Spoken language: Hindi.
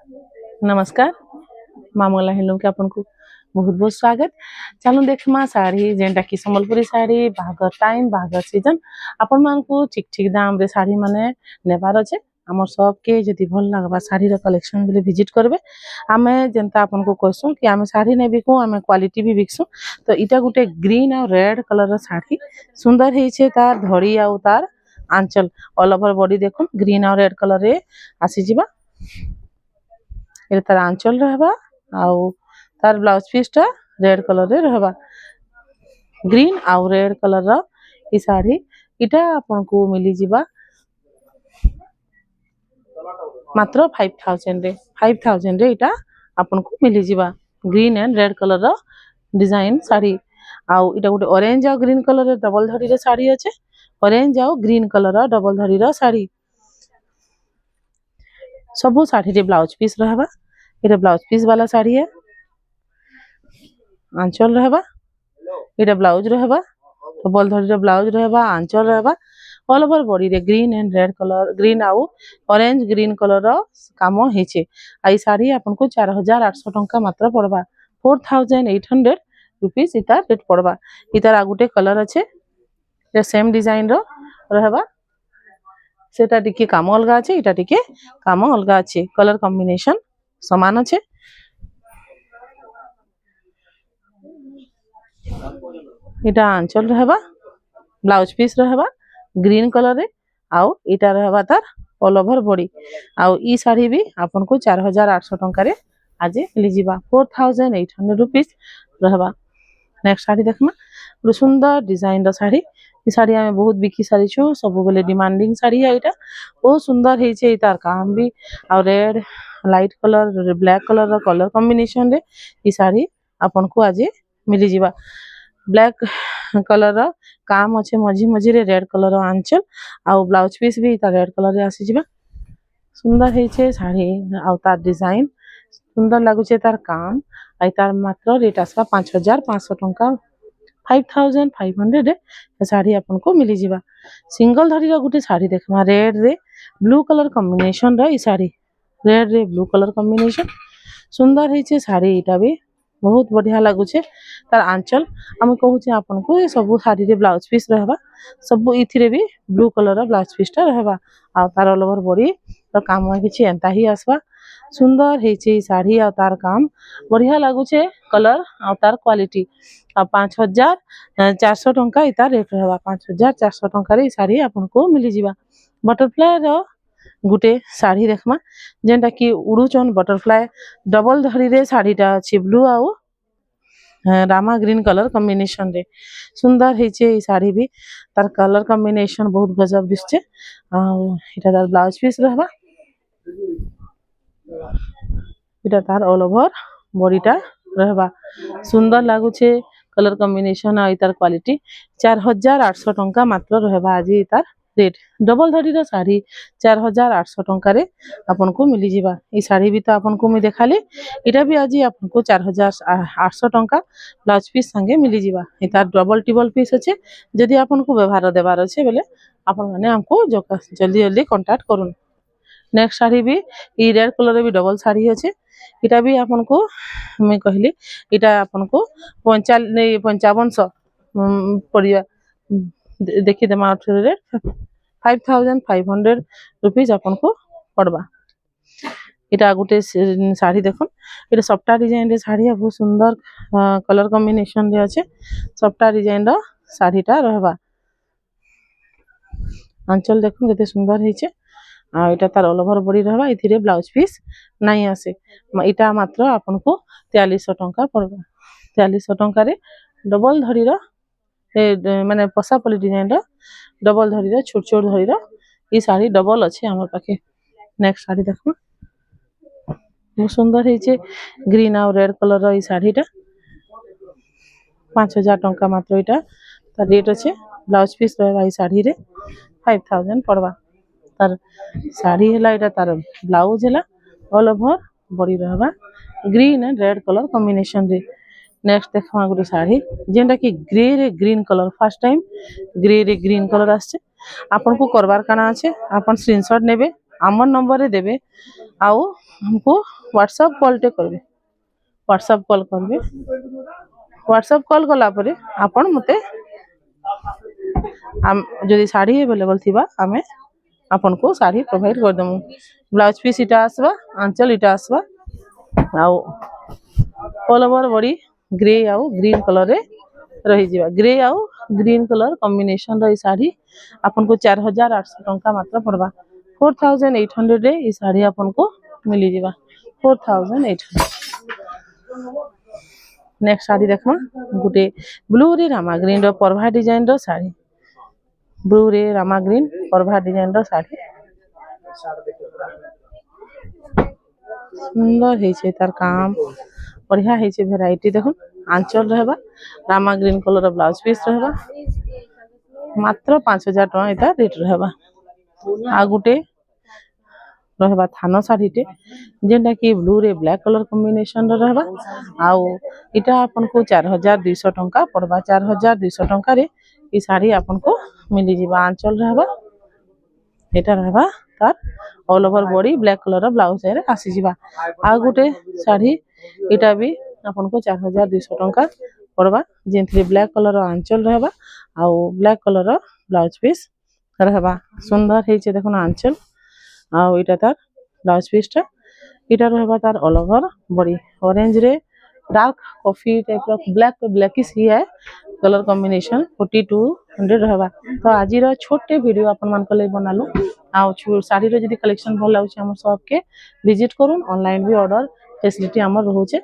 नमस्कार मामला हेलू के आपन को बहुत बहुत स्वागत। चलो देखमा साड़ी जेंटा कि संबलपुरी साड़ी बाहागर टाइम बाहागर सीजन आपण मान को ठीक ठीक दाम रे साड़ी माने नेबार अछि। हमर सब के जदी भल लागबा साड़ी रे कलेक्शन बेले विजिट करबे। आमे जेंता आपन को कहसु कि आमे साड़ी ने बिकु आमे क्वालिटी भी बिकसु। तो इटा गुटे ग्रीन और रेड कलर रो साड़ी सुंदर हेइछे तार धड़ी आ तार आंचल ऑल ओवर बॉडी देखो ग्रीन और रेड कलर रे आसी जिबा। तार आंचल रहबा आउ तार ब्लाउज पीस टा रेड कलर रे रहबा। ग्रीन आउ रेड कलर रा ई साड़ी इटा आपन को मिली जिबा मात्र 5000 रे 5000 रे इटा आपन को मिली जिबा। ग्रीन एंड रेड कलर रा डिजाइन साड़ी आउ इटा गुटे ऑरेंज आ ग्रीन कलर रे डबल धड़ी रे साड़ी अछि। ऑरेंज आउ ग्रीन कलर रा डबल धड़ी रा साड़ी सबो साड़ी रे ब्लाउज पीस रहबा। इटा ब्लाउज पीस वाला साड़ी है आंचल रहबा। इटा ब्लाउज रहबा डबल धड़ी रे ब्लाउज रहबा आंचल रहबा। ऑल ओवर बॉडी रे green and red colour green आउ ऑरेंज ग्रीन कलर रा काम हेचे। आई साड़ी आपन को 4800 टंका मात्र पड़बा 4800 रुपीस इता रेट पड़बा। इतार आगुटे कलर अच्छे ये सेम डिजाइन रो रहबा सेटा टिके काम अलगा अच्छे इटा टिके काम अलगा अच्छे कलर कॉम्बिनेशन समान अच्छे। इटा आंचल रहबा ब्लाउज पीस रहबा ग्रीन कलर रे आउ इटा रहबा तार ऑल ओवर बॉडी आउ ई साड़ी भी आपन को 4800 टंका रे आज मिली जिबा 4800 रुपीस रहबा। नेक्स्ट साड़ी देखमा सुंदर डिजाइन रो साड़ी ई साड़ी हमें बहुत बिकी सारी छु सब बेले डिमांडिंग साड़ी है। इटा बहुत सुंदर हेइछे इतार काम भी आ red light colour black colour रो कलर कॉम्बिनेशन रे ई साड़ी आपन को आज मिली जिबा। ब्लैक कलर रो काम अच्छे मझी मझी रे रेड कलर रो आंचल आउ ब्लाउज पीस भी इता रेड कलर रे आसी जिबा। सुंदर हेइछे साड़ी आउ तार डिजाइन सुंदर लागुचे तार काम आई तार मात्र रेट आसबा 5500 टंका 5500 रे साड़ी आपन को मिली जिबा। सिंगल धड़ी रो गुटे साड़ी देखमा रेड रे ब्लू कलर कॉम्बिनेशन रो ई साड़ी रेड रे ब्लू कलर कॉम्बिनेशन सुंदर हेइछे साड़ी इटा भी बहुत बढ़िया लागुचे। तार आंचल हम कहूचे आपन को ये सब साड़ी रे ब्लाउज पीस रहबा सब इथिरे भी ब्लू कलर रो ब्लाउज पीस टा रहबा आ तार ऑल ओवर बॉडी रो काम किछि एंता ही आसबा। सुंदर हेइछे साड़ी आ तार काम बढ़िया लागुचे कलर आ तार क्वालिटी आ 5400 टंका इता रेट रहबा 5400 टंका रे साड़ी आपन को मिली जिबा। बटरफ्लाई रो गुटे साड़ी देखमा जेंटा कि उड़ुचन बटरफ्लाई डबल धड़ी रे साड़ीटा अछि ब्लू आउ रामा ग्रीन कलर कॉम्बिनेशन रे सुंदर हेइछे ई साड़ी भी तार कलर कॉम्बिनेशन बहुत गजब दिसछे आ इटा तार ब्लाउज पीस रहबा। इटा तार ऑल ओवर बॉडीटा रहबा सुंदर लागुछे कलर कॉम्बिनेशन आ इतार क्वालिटी 4800 टंका मात्र रहबा आज इतार रेट डबल धड़ी रो साड़ी 4800 टंका रे आपन को मिली जिबा। ई साड़ी भी तो आपन को मैं देखाली इटा भी आज आपन को 4800 टंका ब्लाउज पीस संगे मिली जिबा। इतार डबल टिबल पीस अच्छे जदि आपन को व्यवहार देबार अच्छे बेले आपन माने हमको जल्दी जल्दी कांटेक्ट करूँ। नेक्स्ट साड़ी भी ई रेड कलर रे भी डबल साड़ी अच्छे इटा भी आपन को मैं कहली इटा आपन को 5500 पड़िया देखि देमा रे 5500 रुपीस आपन को पड़बा। इटा गुटे साड़ी देखो इटा सफ्टा डिजाइन रे साड़ी बहुत सुंदर कलर कॉम्बिनेशन रे अच्छे सफ्टा डिजाइन रो साड़ीटा रहबा। आंचल देखो केते सुंदर हेइछे आ इटा तार ऑल ओवर बॉडी रहबा इथिरे ब्लाउज पीस नहीं आसे इटा मात्र आपन को 4300 टंका पड़बा। 4300 टंका रे डबल धड़ी रो माने पसापली डिजाइन रो डबल धड़ी रो छोट छोट धड़ी रो ई साड़ी डबल अच्छे हमर पाखे। नेक्स्ट साड़ी देखो बहुत सुंदर हेइछे ग्रीन आ रेड कलर रो ई साड़ीटा 5000 टंका मात्र इटा तार रेट अच्छे ब्लाउज पीस रहबा ई साड़ी रे 5000 पड़बा। तार साड़ी हला इटा तार ब्लाउज हला ऑल ओवर बॉडी रहबा green and red colour combination रे। नेक्स्ट देखमा गुटे साड़ी जेंटा कि ग्रे रे green colour first time grey रे ग्रीन कलर आछे आपन को करबार काना আছে आपन स्क्रीनशॉट नेबे आमर नंबर रे देबे आउ हमको WhatsApp कॉलटे करेंगे WhatsApp कॉल करेंगे WhatsApp कॉल कला परे आपण मते जदि शाढ़ी अवेलेबल थिबा आमे आपन को शाढ़ी प्रोवाइड कर दमु ब्लाउज पीस इटा आसबा आंचल इटा आसबा आउ ऑल ओवर बॉडी ग्रे आउ ग्रीन कलर रे रही जिबा ग्रे आउ ग्रीन कलर कॉम्बिनेशन रे शाढ़ी आपन को 4800 टंका मात्र पड़बा 4800 रे ई शाढ़ी आपन को मिली जिबा 4800 नेक्स्ट शाढ़ी देखमा गुटे ब्लू रे रामा ग्रीन रो परभा डिजाइन रो शाढ़ी ब्लू रे रामा ग्रीन परभा डिजाइन रो शाढ़ी सुंदर है छे तार काम बढ़िया है छे वैरायटी देखो आंचल रहबा रामा ग्रीन कलर रो ब्लाउज पीस रहबा मात्र 5000 टका एटा रेट रहबा आ गुटे रहबा थानो साड़ीटे जेंटा कि ब्लू रे ब्लैक कलर कॉम्बिनेशन रो रहबा आउ इटा आपन को 4200 टंका पड़बा 4200 टंका रे ई साड़ी आपन को मिली जिबा आंचल रहबा एटा रहबा तार all over body black colour रो ब्लाउज रे आसी जिबा आ गुटे साड़ी इटा भी आपन को 4200 टंका पड़बा जेंथि ब्लैक कलर रो आंचल रहबा आउ ब्लैक कलर रो ब्लाउज पीस रहबा सुंदर है छे देखो आंचल आउ इटा तार ब्लाउज पीस टा इटा रहबा तार ऑल ओवर बॉडी ऑरेंज रे डार्क कॉफी टाइप रो ब्लैकिश ही है कलर कॉम्बिनेशन 4200 रहबा तो आज रो छोटे वीडियो अपन मन को ले बनालु आउ साड़ी रो जदी कलेक्शन भल लाउछ हमर शॉप के विजिट करूं ऑनलाइन भी ऑर्डर फैसिलिटी हमर रहउचे।